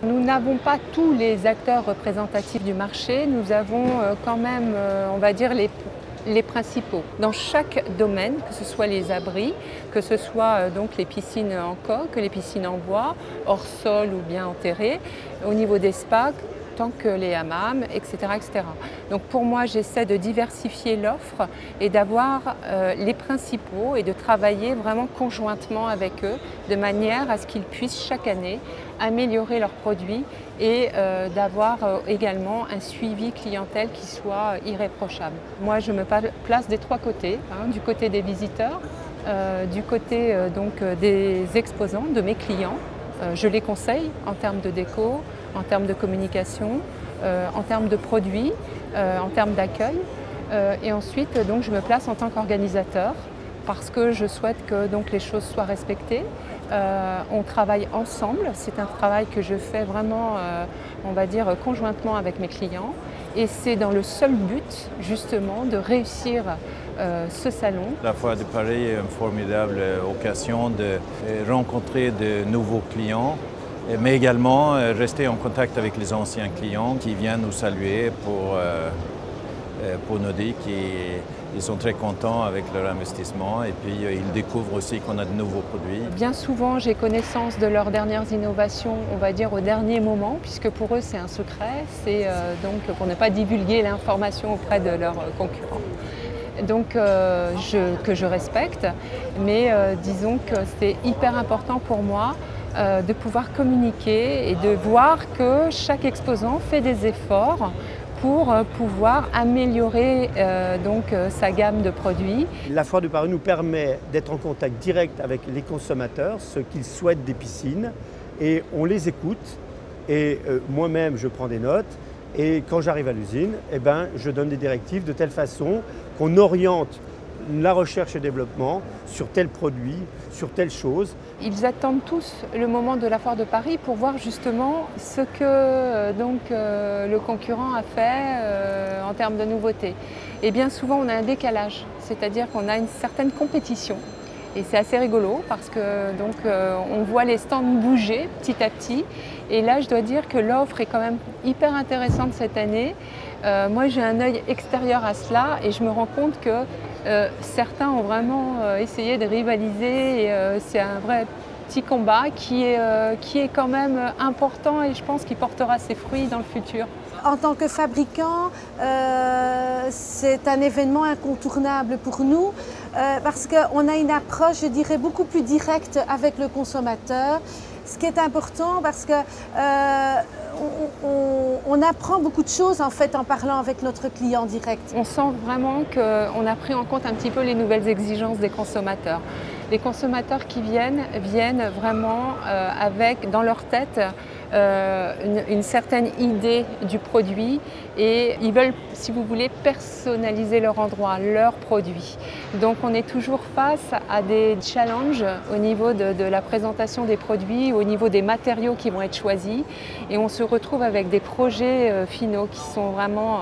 Nous n'avons pas tous les acteurs représentatifs du marché, nous avons quand même, on va dire, les principaux. Dans chaque domaine, que ce soit les abris, que ce soit donc les piscines en coque, les piscines en bois, hors sol ou bien enterrées, au niveau des spas, tant que les hammams, etc., etc. Donc pour moi, j'essaie de diversifier l'offre et d'avoir les principaux et de travailler vraiment conjointement avec eux de manière à ce qu'ils puissent chaque année améliorer leurs produits et d'avoir également un suivi clientèle qui soit irréprochable. Moi, je me place des trois côtés, hein, du côté des visiteurs, du côté donc, des exposants, de mes clients. Je les conseille en termes de déco, en termes de communication, en termes de produits, en termes d'accueil. Et ensuite, donc, je me place en tant qu'organisateur parce que je souhaite que donc, les choses soient respectées. On travaille ensemble, c'est un travail que je fais vraiment, on va dire, conjointement avec mes clients. Et c'est dans le seul but, justement, de réussir ce salon. La Foire de Paris est une formidable occasion de rencontrer de nouveaux clients, mais également rester en contact avec les anciens clients qui viennent nous saluer pour nous dire qu'ils sont très contents avec leur investissement et puis ils découvrent aussi qu'on a de nouveaux produits. Bien souvent, j'ai connaissance de leurs dernières innovations, on va dire au dernier moment, puisque pour eux c'est un secret, c'est donc pour ne pas divulguer l'information auprès de leurs concurrents. Donc que je respecte, mais disons que c'est hyper important pour moi de pouvoir communiquer et de voir que chaque exposant fait des efforts pour pouvoir améliorer sa gamme de produits. La Foire de Paris nous permet d'être en contact direct avec les consommateurs, ceux qu'ils souhaitent des piscines, et on les écoute. Et moi-même, je prends des notes. Et quand j'arrive à l'usine, je donne des directives de telle façon qu'on oriente la recherche et développement sur tel produit, sur telle chose. Ils attendent tous le moment de la Foire de Paris pour voir justement ce que le concurrent a fait en termes de nouveautés. Et bien souvent, on a un décalage, c'est-à-dire qu'on a une certaine compétition. Et c'est assez rigolo parce que on voit les stands bouger petit à petit. Et là, je dois dire que l'offre est quand même hyper intéressante cette année. Moi, j'ai un œil extérieur à cela et je me rends compte que certains ont vraiment essayé de rivaliser. C'est un vrai petit combat qui est quand même important et je pense qu'il portera ses fruits dans le futur. En tant que fabricant, c'est un événement incontournable pour nous parce qu'on a une approche, je dirais, beaucoup plus directe avec le consommateur. Ce qui est important parce que on apprend beaucoup de choses en fait en parlant avec notre client direct. On sent vraiment qu'on a pris en compte un petit peu les nouvelles exigences des consommateurs. Les consommateurs qui viennent vraiment avec dans leur tête une certaine idée du produit et ils veulent, si vous voulez, personnaliser leur endroit, leur produit. Donc on est toujours face à des challenges au niveau de la présentation des produits, au niveau des matériaux qui vont être choisis et on se retrouve avec des projets finaux qui sont vraiment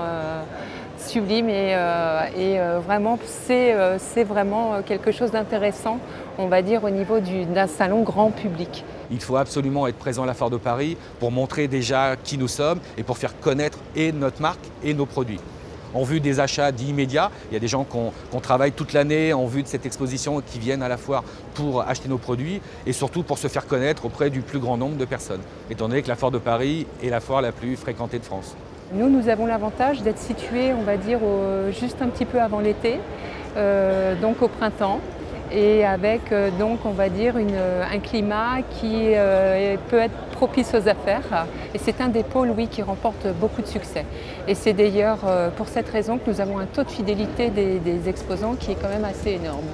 sublime et vraiment c'est vraiment quelque chose d'intéressant, on va dire, au niveau d'un salon grand public. Il faut absolument être présent à la Foire de Paris pour montrer déjà qui nous sommes et pour faire connaître et notre marque et nos produits. En vue des achats dits immédiats, il y a des gens qu'on travaille toute l'année en vue de cette exposition qui viennent à la foire pour acheter nos produits et surtout pour se faire connaître auprès du plus grand nombre de personnes, étant donné que la Foire de Paris est la foire la plus fréquentée de France. Nous avons l'avantage d'être situés, on va dire, juste un petit peu avant l'été, donc au printemps, et avec, on va dire, un climat qui peut être propice aux affaires. Et c'est un des pôles, oui, qui remporte beaucoup de succès. Et c'est d'ailleurs pour cette raison que nous avons un taux de fidélité des exposants qui est quand même assez énorme.